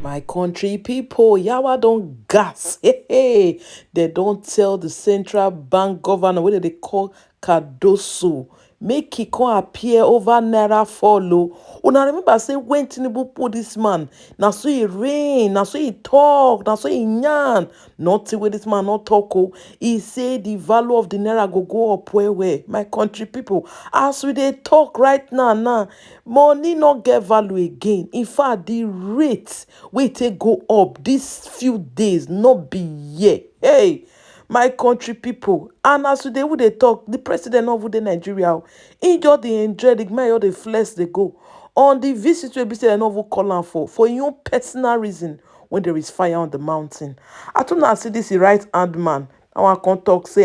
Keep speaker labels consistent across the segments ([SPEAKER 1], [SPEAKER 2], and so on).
[SPEAKER 1] My country people, Yawa don't gas. Hey, they don't tell the central bank governor what they call Cardoso. Make he come appear over Naira follow. Una remember say when Tinubu put this man, now so he rain, now so he talk, now so he yarn. Nothing with this man not talk. Oh. He say the value of the Naira go up where. My country people, as we they talk right now, money not get value again. In fact, the rate wey take go up these few days not be here. Hey, my country people, and as today we dey talk, the president of the Nigeria, he just dey enjoy the man, the flex they go on the visit wey be say dem no even call am for im own personal reason when there is fire on the mountain. I don't know see this right hand man. Now I can talk say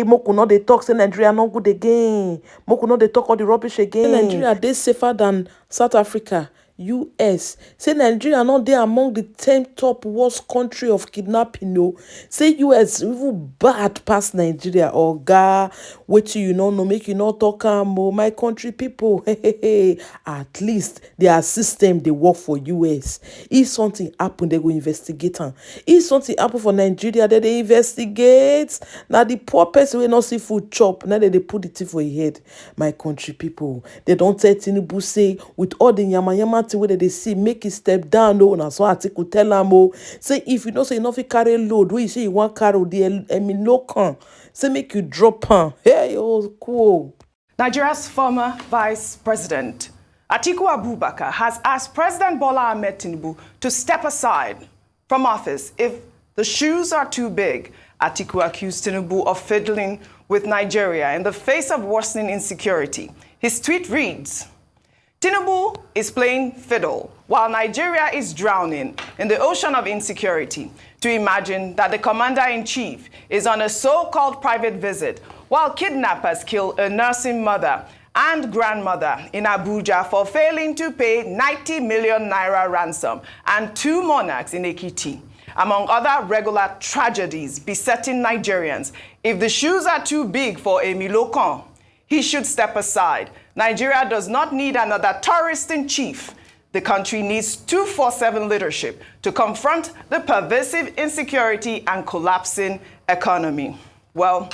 [SPEAKER 1] moku no dey talk say Nigeria no good again. Moku no dey talk all the rubbish again. Nigeria dey safer than South Africa, US. Say Nigeria no dey among the 10 top worst country of kidnapping. No, say US even bad past Nigeria. Oga, wetin you no know make you no talk am o. My country people, at least their system dey work for US. If something happen, they go investigate am. If something happen for Nigeria, they investigate. Now the poor person wey no see food chop, now they put the thing for him head. My country people, they don't tell Tinubu say with all the yama thing wey they see, make it step down. No, na so article tell am o. Say if you know say you no fit carry load, wey you say you want carry the no can. Say make you drop am. Hey, oh cool.
[SPEAKER 2] Nigeria's former Vice President Atiku Abubakar has asked President Bola Ahmed Tinubu to step aside from office if the shoes are too big. Atiku accused Tinubu of fiddling with Nigeria in the face of worsening insecurity. His tweet reads, Tinubu is playing fiddle while Nigeria is drowning in the ocean of insecurity. To imagine that the commander-in-chief is on a so-called private visit while kidnappers kill a nursing mother and grandmother in Abuja for failing to pay 90 million naira ransom and 2 monarchs in Ekiti, among other regular tragedies besetting Nigerians. If the shoes are too big for Emi Lokan, he should step aside. Nigeria does not need another tourist-in-chief. The country needs 24/7 leadership to confront the pervasive insecurity and collapsing economy. Well,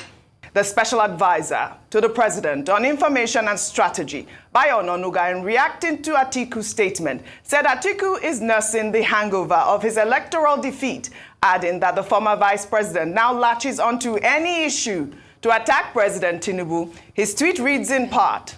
[SPEAKER 2] the special advisor to the president on information and strategy, Bayo Ononuga, in reacting to Atiku's statement, said Atiku is nursing the hangover of his electoral defeat, adding that the former vice president now latches onto any issue to attack President Tinubu. His tweet reads in part,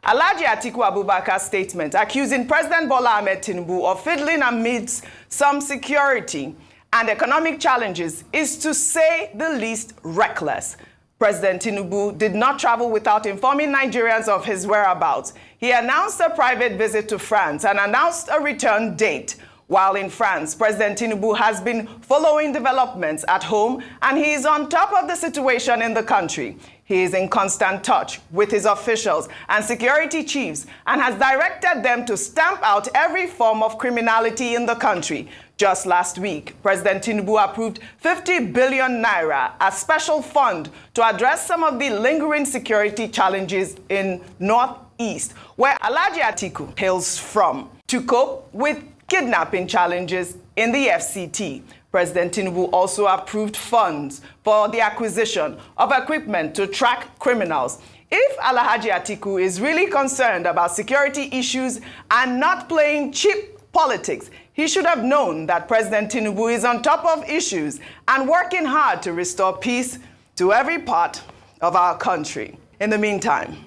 [SPEAKER 2] Alhaji Atiku Abubakar's statement accusing President Bola Ahmed Tinubu of fiddling amidst some security and economic challenges is, to say the least, reckless. President Tinubu did not travel without informing Nigerians of his whereabouts. He announced a private visit to France and announced a return date. While in France, President Tinubu has been following developments at home and he is on top of the situation in the country. He is in constant touch with his officials and security chiefs and has directed them to stamp out every form of criminality in the country. Just last week, President Tinubu approved 50 billion naira as special fund to address some of the lingering security challenges in Northeast, where Alhaji Atiku hails from, to cope with kidnapping challenges in the FCT. President Tinubu also approved funds for the acquisition of equipment to track criminals. If Alhaji Atiku is really concerned about security issues and not playing cheap politics, he should have known that President Tinubu is on top of issues and working hard to restore peace to every part of our country. In the meantime,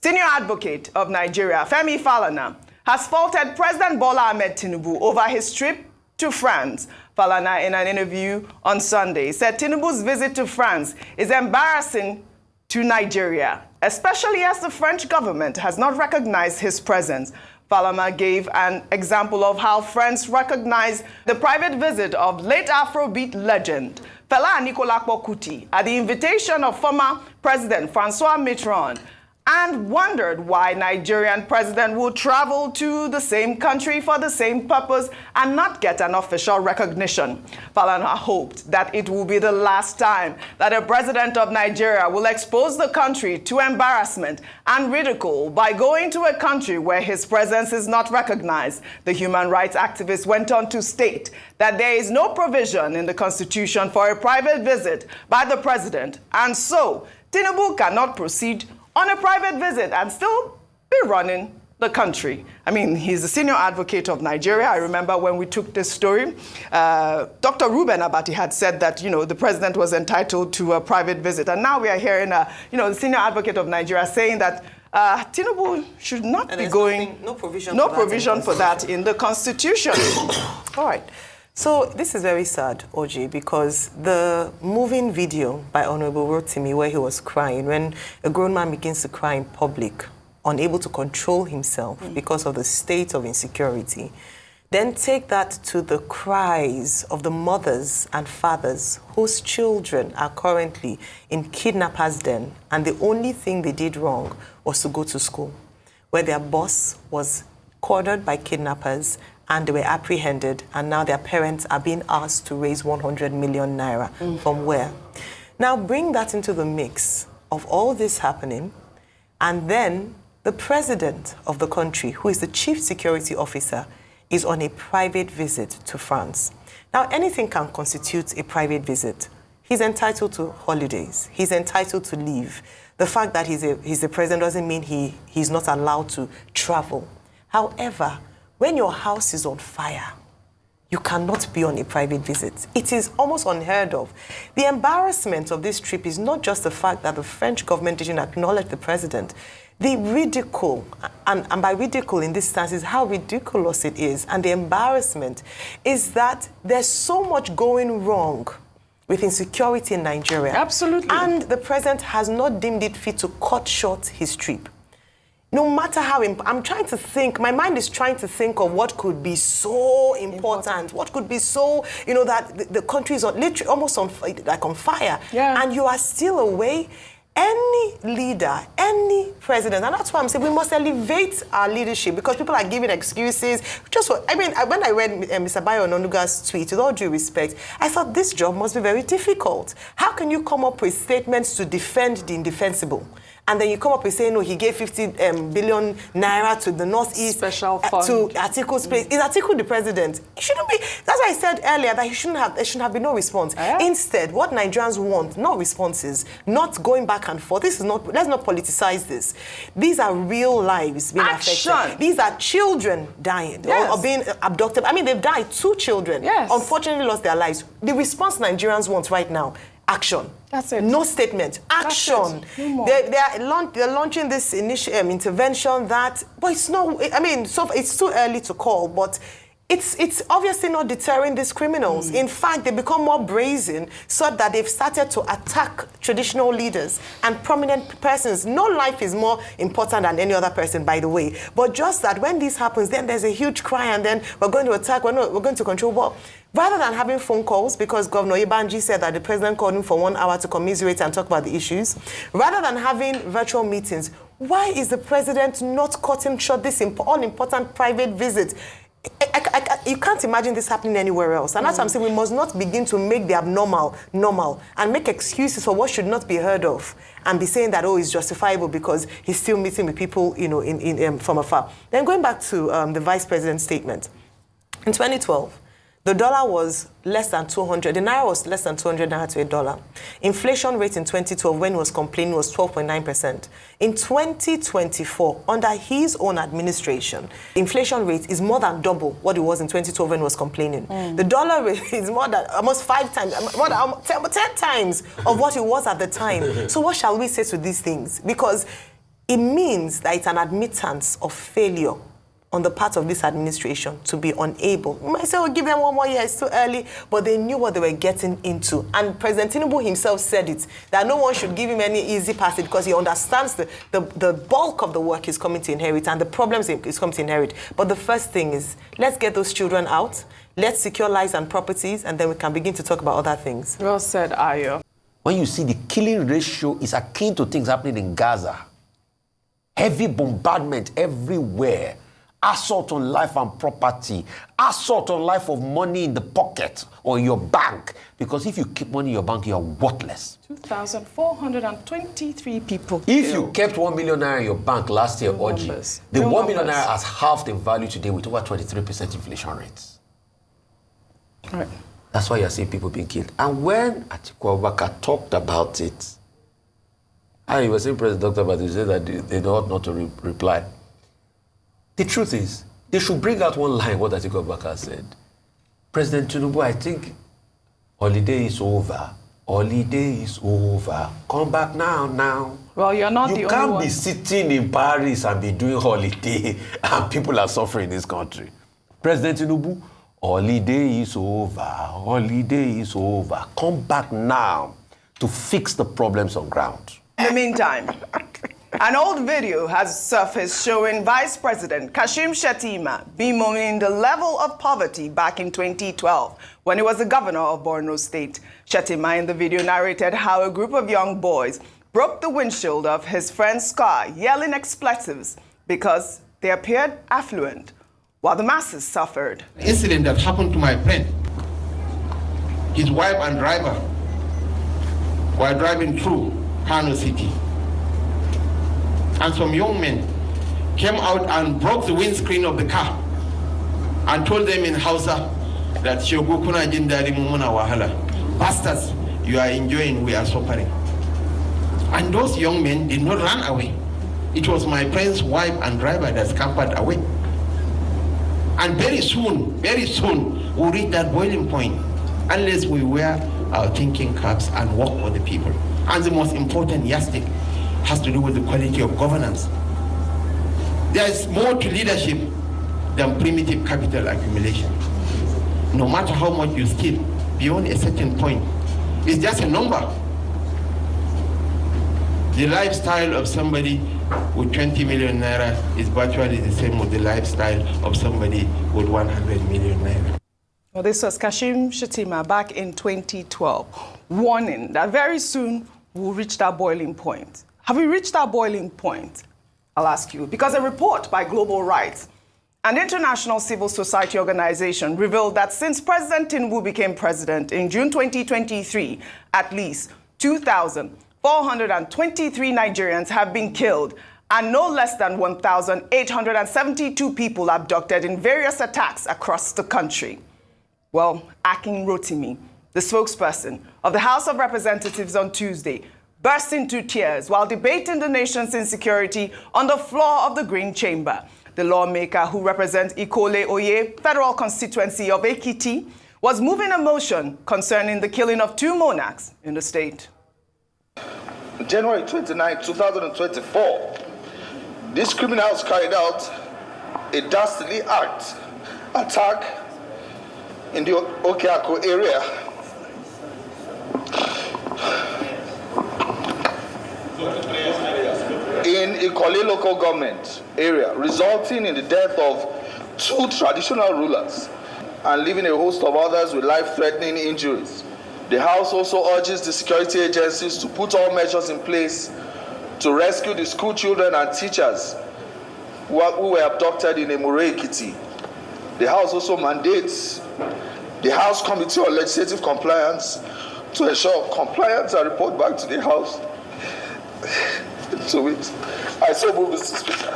[SPEAKER 2] senior advocate of Nigeria, Femi Falana, has faulted President Bola Ahmed Tinubu over his trip to France. Falana, in an interview on Sunday, said Tinubu's visit to France is embarrassing to Nigeria, especially as the French government has not recognized his presence. Falana gave an example of how France recognized the private visit of late Afrobeat legend Fela Anikulapo Kuti at the invitation of former President Francois Mitterrand and wondered why Nigerian president would travel to the same country for the same purpose and not get an official recognition. Falana hoped that it will be the last time that a president of Nigeria will expose the country to embarrassment and ridicule by going to a country where his presence is not recognized. The human rights activist went on to state that there is no provision in the Constitution for a private visit by the president, and so Tinubu cannot proceed on a private visit and still be running the country. I mean, he's the senior advocate of Nigeria. I remember when we took this story, Dr. Ruben Abati had said that, the president was entitled to a private visit. And now we are hearing, the senior advocate of Nigeria saying that Tinubu should not be going.
[SPEAKER 3] No provision
[SPEAKER 2] for that in the Constitution.
[SPEAKER 3] All right. So this is very sad, Oji, because the moving video by Honorable Rotimi where he was crying, when a grown man begins to cry in public, unable to control himself because of the state of insecurity, then take that to the cries of the mothers and fathers whose children are currently in kidnappers' den, and the only thing they did wrong was to go to school, where their boss was cornered by kidnappers and they were apprehended, and now their parents are being asked to raise 100 million naira. From where? Now bring that into the mix of all this happening, and then the president of the country, who is the chief security officer, is on a private visit to France. Now, anything can constitute a private visit. He's entitled to holidays. He's entitled to leave. The fact that he's the president doesn't mean he's not allowed to travel. However, when your house is on fire, you cannot be on a private visit. It is almost unheard of. The embarrassment of this trip is not just the fact that the French government didn't acknowledge the president. The ridicule, and by ridicule in this stance is how ridiculous it is, and the embarrassment is that there's so much going wrong with insecurity in Nigeria.
[SPEAKER 2] Absolutely.
[SPEAKER 3] And the president has not deemed it fit to cut short his trip. No matter how, I'm trying to think, my mind is trying to think of what could be so important, what could be so, that the country is literally almost on fire.
[SPEAKER 2] Yeah.
[SPEAKER 3] And you are still away. Any leader, any president, and that's why I'm saying we must elevate our leadership, because people are giving excuses. When I read Mr. Bayo Ononuga's tweet, with all due respect, I thought this job must be very difficult. How can you come up with statements to defend the indefensible? And then you come up with saying, no, he gave 50 billion naira to the Northeast.
[SPEAKER 2] Special fund.
[SPEAKER 3] To Atiku's place. Is Atiku the president? It shouldn't be. That's why I said earlier that there shouldn't have been no response. Instead, what Nigerians want, not responses, not going back and forth. Let's not politicize this. These are real lives being affected. These are children dying or being abducted. I mean, they've died. 2 children.
[SPEAKER 2] Yes.
[SPEAKER 3] Unfortunately lost their lives. The response Nigerians want right now, action.
[SPEAKER 2] That's it.
[SPEAKER 3] No statement. Action.
[SPEAKER 2] No more.
[SPEAKER 3] They're launching this initial intervention that, but it's not. I mean, so it's too early to call, but it's obviously not deterring these criminals. In fact, they become more brazen, so that they've started to attack traditional leaders and prominent persons. No life is more important than any other person, by the way. But just that when this happens, then there's a huge cry, and then we're going to attack. We're going to control. Well, rather than having phone calls, because Governor Ibanji said that the president called him for 1 hour to commiserate and talk about the issues, rather than having virtual meetings, why is the president not cutting short this all-important private visit? You can't imagine this happening anywhere else. And that's what I'm saying. We must not begin to make the abnormal normal and make excuses for what should not be heard of and be saying that, oh, it's justifiable because he's still meeting with people, from afar. Then going back to the vice president's statement. In 2012, the dollar was less than 200. The naira was less than 200 naira to a dollar. Inflation rate in 2012, when he was complaining, was 12.9%. In 2024, under his own administration, inflation rate is more than double what it was in 2012 when he was complaining. The dollar rate is more than almost 5 times, more than 10 times of what it was at the time. So what shall we say to these things? Because it means that it's an admittance of failure on the part of this administration to be unable. You might say, oh, give them 1 more year, it's too early, but they knew what they were getting into. And President Tinubu himself said it, that no one should give him any easy passage because he understands the bulk of the work he's coming to inherit and the problems he's coming to inherit. But the first thing is, let's get those children out, let's secure lives and properties, and then we can begin to talk about other things.
[SPEAKER 2] Well said, Ayo.
[SPEAKER 4] When you see the killing ratio is akin to things happening in Gaza, Heavy bombardment everywhere. Assault on life and property. Assault on life of money in the pocket or in your bank. Because if you keep money in your bank, you are worthless.
[SPEAKER 2] 2,423 people
[SPEAKER 4] If
[SPEAKER 2] killed.
[SPEAKER 4] you kept 1 million naira in your bank last year, Oji, the 1 million naira has halved in value today with over 23% inflation rates.
[SPEAKER 2] Right.
[SPEAKER 4] That's why you're seeing people being killed. And when Atiku Abubakar talked about it, I was saying President Dr. Badu said that they ought not to reply. The truth is, they should bring out one line, what Atiku Abubakar said. President Tinubu, I think holiday is over. Holiday is over. Come back now.
[SPEAKER 2] Well, you're not the only one.
[SPEAKER 4] You can't be sitting in Paris and be doing holiday and people are suffering in this country. President Tinubu, holiday is over. Holiday is over. Come back now to fix the problems on ground.
[SPEAKER 2] In the meantime, an old video has surfaced showing Vice President Kashim Shettima bemoaning the level of poverty back in 2012 when he was the governor of Borno State. Shettima in the video narrated how a group of young boys broke the windshield of his friend's car, yelling expletives because they appeared affluent, while the masses suffered.
[SPEAKER 5] Incident that happened to my friend. His wife and driver were driving through Kano City. And some young men came out and broke the windscreen of the car and told them in Hausa that Shogu kuna jindari mumuna wahala. Bastards, you are enjoying, we are suffering. And those young men did not run away. It was my friend's wife and driver that scampered away. And very soon, we'll reach that boiling point unless we wear our thinking caps and work for the people. And the most important yardstick has to do with the quality of governance. There is more to leadership than primitive capital accumulation. No matter how much you steal, beyond a certain point, it's just a number. The lifestyle of somebody with 20 million naira is virtually the same with the lifestyle of somebody with 100 million naira.
[SPEAKER 2] Well, this was Kashim Shettima back in 2012, warning that very soon we'll reach that boiling point. Have we reached that boiling point? I'll ask you. Because a report by Global Rights, an international civil society organization, revealed that since President Tinubu became president in June 2023, at least 2,423 Nigerians have been killed and no less than 1,872 people abducted in various attacks across the country. Well, Akin Rotimi, the spokesperson of the House of Representatives on Tuesday, burst into tears while debating the nation's insecurity on the floor of the Green Chamber. The lawmaker who represents Ikole Oye, federal constituency of Ekiti, was moving a motion concerning the killing of 2 monarchs in the state.
[SPEAKER 6] January 29, 2024, these criminals carried out a dastardly attack in the Okeako area. In Ikole local government area, resulting in the death of 2 traditional rulers and leaving a host of others with life-threatening injuries. The House also urges the security agencies to put all measures in place to rescue the school children and teachers who were abducted in Emure Ekiti. The House also mandates the House Committee on Legislative Compliance to ensure compliance and report back to the House. So I so move, Mr. Speaker.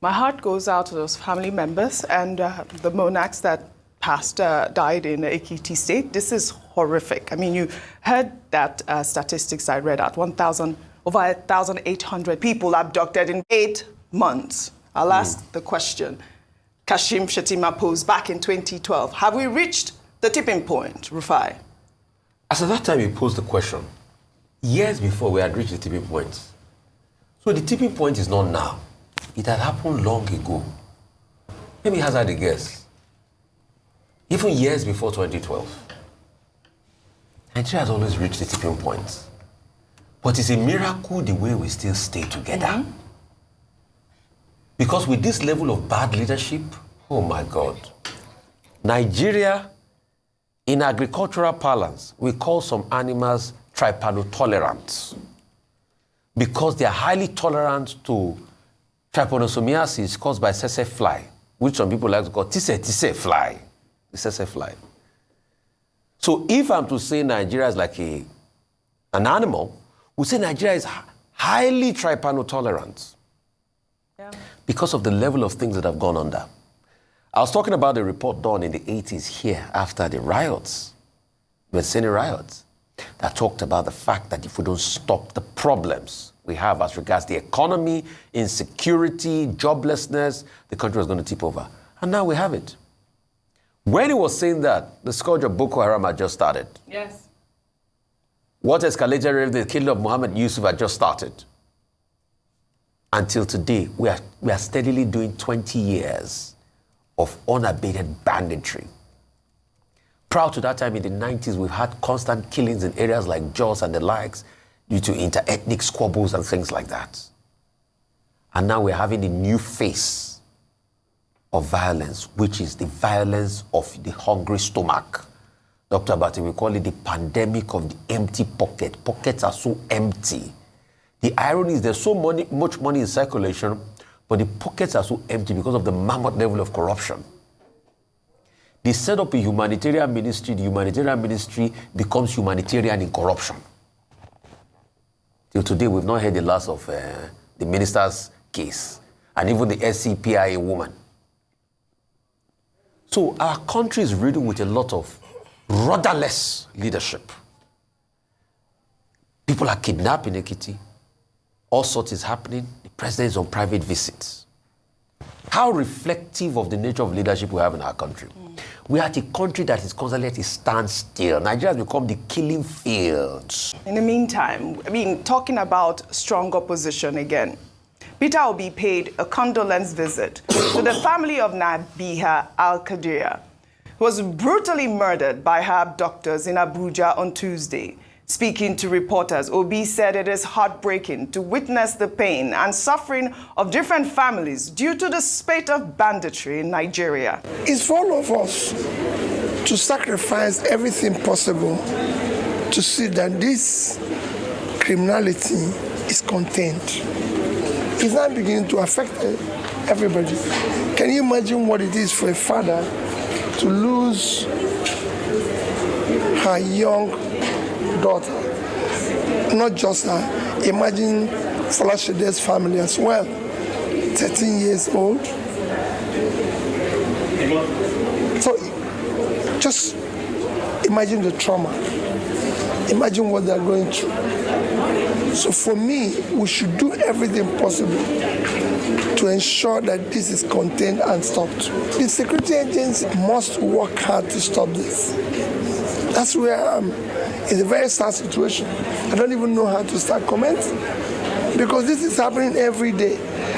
[SPEAKER 2] My heart goes out to those family members and the monarchs that died in Ekiti State. This is horrific. I mean, you heard that statistics I read out, over 1,800 people abducted in 8 months. I'll ask the question Kashim Shettima posed back in 2012. Have we reached the tipping point, Rufai?
[SPEAKER 4] As at that time, he posed the question, years before we had reached the tipping point. So the tipping point is not now. It had happened long ago. Maybe he hazard a guess. Even years before 2012. Nigeria has always reached the tipping point. But it's a miracle the way we still stay together. Mm-hmm. Because with this level of bad leadership, oh my God. Nigeria, in agricultural parlance, we call some animals trypanotolerant. because they are highly tolerant to trypanosomiasis caused by tsetse fly, which some people like to call tise fly, the tsetse fly. So if I'm to say Nigeria is like an animal, we say Nigeria is highly trypanotolerant because of the level of things that have gone under. I was talking about the report done in the 80s here after the riots, the Senate riots, that talked about the fact that if we don't stop the problems we have as regards the economy, insecurity, joblessness, the country was going to tip over. And now we have it. When he was saying that, the scourge of Boko Haram had just started.
[SPEAKER 2] Yes.
[SPEAKER 4] What escalated the killing of Muhammad Yusuf had just started. Until today, we are steadily doing 20 years of unabated banditry. Prior to that time in the 90s, we've had constant killings in areas like Jos and the likes due to inter-ethnic squabbles and things like that. And now we're having a new face of violence, which is the violence of the hungry stomach. Dr. Abati, we call it the pandemic of the empty pocket. Pockets are so empty. The irony is there's so much money in circulation, but the pockets are so empty because of the mammoth level of corruption. They set up a humanitarian ministry. The humanitarian ministry becomes humanitarian in corruption. Till today, we've not heard the last of the minister's case, and even the SCPIA woman. So our country is riddled with a lot of rudderless leadership. People are kidnapped in Ekiti. All sorts is happening. The president is on private visits. How reflective of the nature of leadership we have in our country. We are a country that is constantly at a standstill. Nigeria has become the killing field.
[SPEAKER 2] In the meantime, talking about strong opposition again, Peter Obi paid a condolence visit to the family of Nabiha Al-Qadria, who was brutally murdered by her abductors in Abuja on Tuesday. Speaking to reporters, Obi said it is heartbreaking to witness the pain and suffering of different families due to the spate of banditry in Nigeria.
[SPEAKER 7] It's for all of us to sacrifice everything possible to see that this criminality is contained. It's not beginning to affect everybody. Can you imagine what it is for a father to lose her young daughter? Not just her. Imagine Falashede's family as well. 13 years old. So just imagine the trauma. Imagine what they're going through. So for me, we should do everything possible to ensure that this is contained and stopped. The security agents must work hard to stop this. That's where I am. It's a very sad situation. I don't even know how to start commenting because this is happening every day.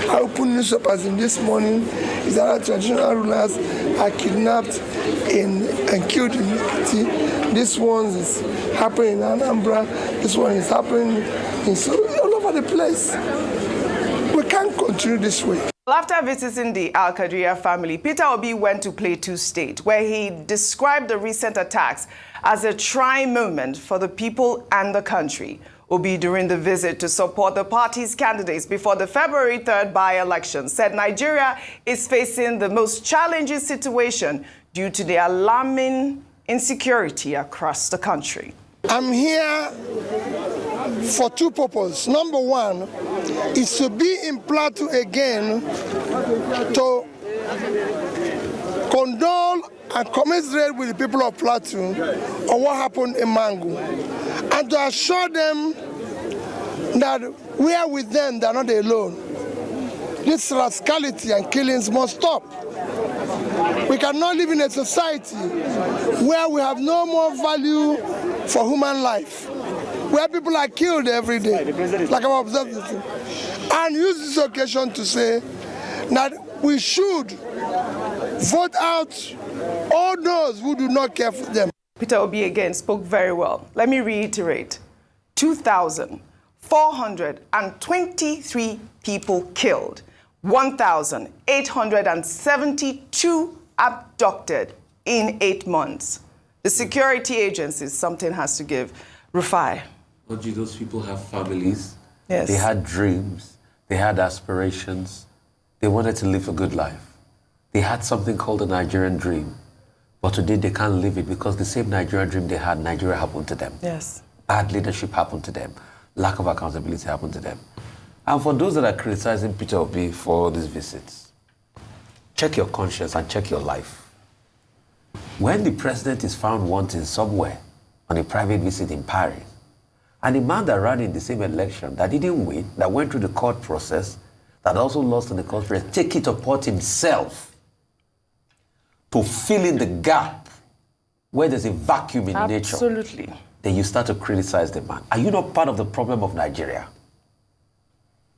[SPEAKER 7] I opened newspapers in this morning. Is that our traditional rulers are kidnapped and killed in Ekiti. This one is happening in Anambra. This one is happening all over the place. We can't continue this way.
[SPEAKER 2] After visiting the Al-Qadria family, Peter Obi went to Plateau State, where he described the recent attacks as a trying moment for the people and the country. Obi, during the visit to support the party's candidates before the February 3rd by-election, said Nigeria is facing the most challenging situation due to the alarming insecurity across the country.
[SPEAKER 7] I'm here for two purposes. Number one is to be in Plateau again to condole and commiserate with the people of Plateau on what happened in Mangu, and to assure them that we are with them, they're not alone. This rascality and killings must stop. We cannot live in a society where we have no more value for human life, where people are killed every day, like I've observed this thing. And use this occasion to say that we should vote out all those who do not care for them.
[SPEAKER 2] Peter Obi again spoke very well. Let me reiterate. 2,423 people killed, 1,872 abducted in 8 months. The security agencies, something has to give. Rufai.
[SPEAKER 4] But do those people have families?
[SPEAKER 2] Yes.
[SPEAKER 4] They had dreams. They had aspirations. They wanted to live a good life. They had something called the Nigerian dream. But today they can't live it because the same Nigerian dream they had, Nigeria happened to them.
[SPEAKER 2] Yes.
[SPEAKER 4] Bad leadership happened to them. Lack of accountability happened to them. And for those that are criticizing Peter Obi for these visits, check your conscience and check your life. When the president is found wanting somewhere on a private visit in Paris, and the man that ran in the same election, that didn't win, that went through the court process, that also lost in the court process, take it upon himself to fill in the gap where there's a vacuum in nature.
[SPEAKER 2] Absolutely.
[SPEAKER 4] Then you start to criticize the man. Are you not part of the problem of Nigeria?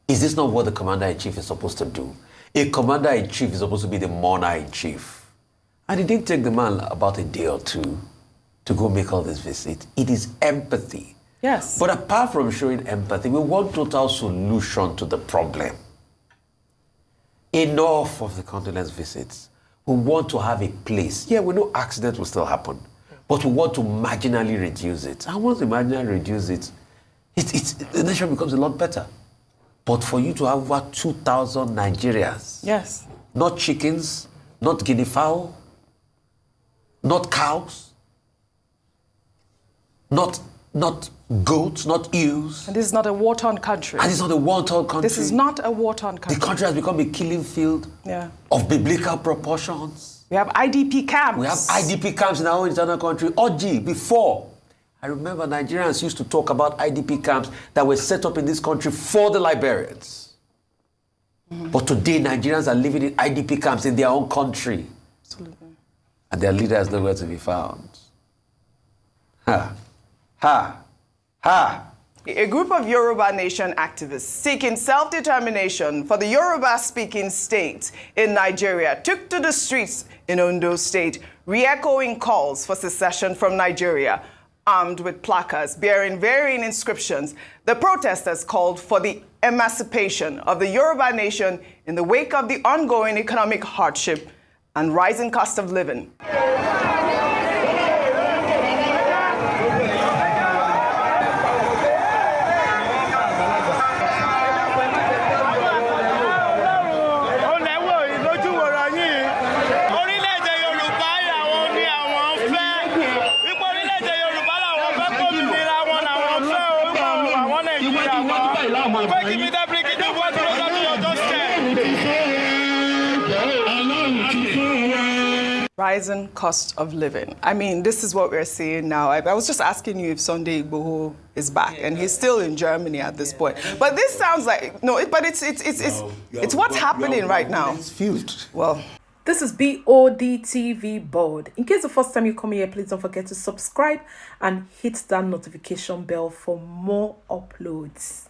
[SPEAKER 4] Is this not what the commander-in-chief is supposed to do? A commander-in-chief is supposed to be the mourner-in-chief. And it didn't take the man about a day or two to go make all this visit. It is empathy.
[SPEAKER 2] Yes.
[SPEAKER 4] But apart from showing empathy, we want total solution to the problem. Enough of the condolence visits. We want to have a place. Yeah, we know accidents will still happen, but we want to marginally reduce it. And once we marginally reduce it, the nation becomes a lot better. But for you to have over 2,000 Nigerians,
[SPEAKER 2] Yes.
[SPEAKER 4] not chickens, not guinea fowl, not cows, not goats, not ewes.
[SPEAKER 2] And this is not a war-torn country.
[SPEAKER 4] And it's not a war-torn country.
[SPEAKER 2] This is not a war-torn country.
[SPEAKER 4] The country has become a killing field of biblical proportions.
[SPEAKER 2] We have IDP camps.
[SPEAKER 4] We have IDP camps in our own internal country. Before, I remember Nigerians used to talk about IDP camps that were set up in this country for the Liberians. But today, Nigerians are living in IDP camps in their own country.
[SPEAKER 2] Absolutely.
[SPEAKER 4] And their leader is nowhere to be found. Ha. Ha. Ha.
[SPEAKER 2] A group of Yoruba Nation activists seeking self-determination for the Yoruba-speaking state in Nigeria took to the streets in Ondo State, re-echoing calls for secession from Nigeria. Armed with placards bearing varying inscriptions, the protesters called for the emancipation of the Yoruba Nation in the wake of the ongoing economic hardship and rising cost of living. Rising cost of living. I mean, this is what we're seeing now. I was just asking you if Sunday Igboho is back, and he's still in Germany at this point. But this sounds like but it's what's happening right now. Well,
[SPEAKER 1] this is Bod TV Bod. In case the first time you come here, please don't forget to subscribe and hit that notification bell for more uploads.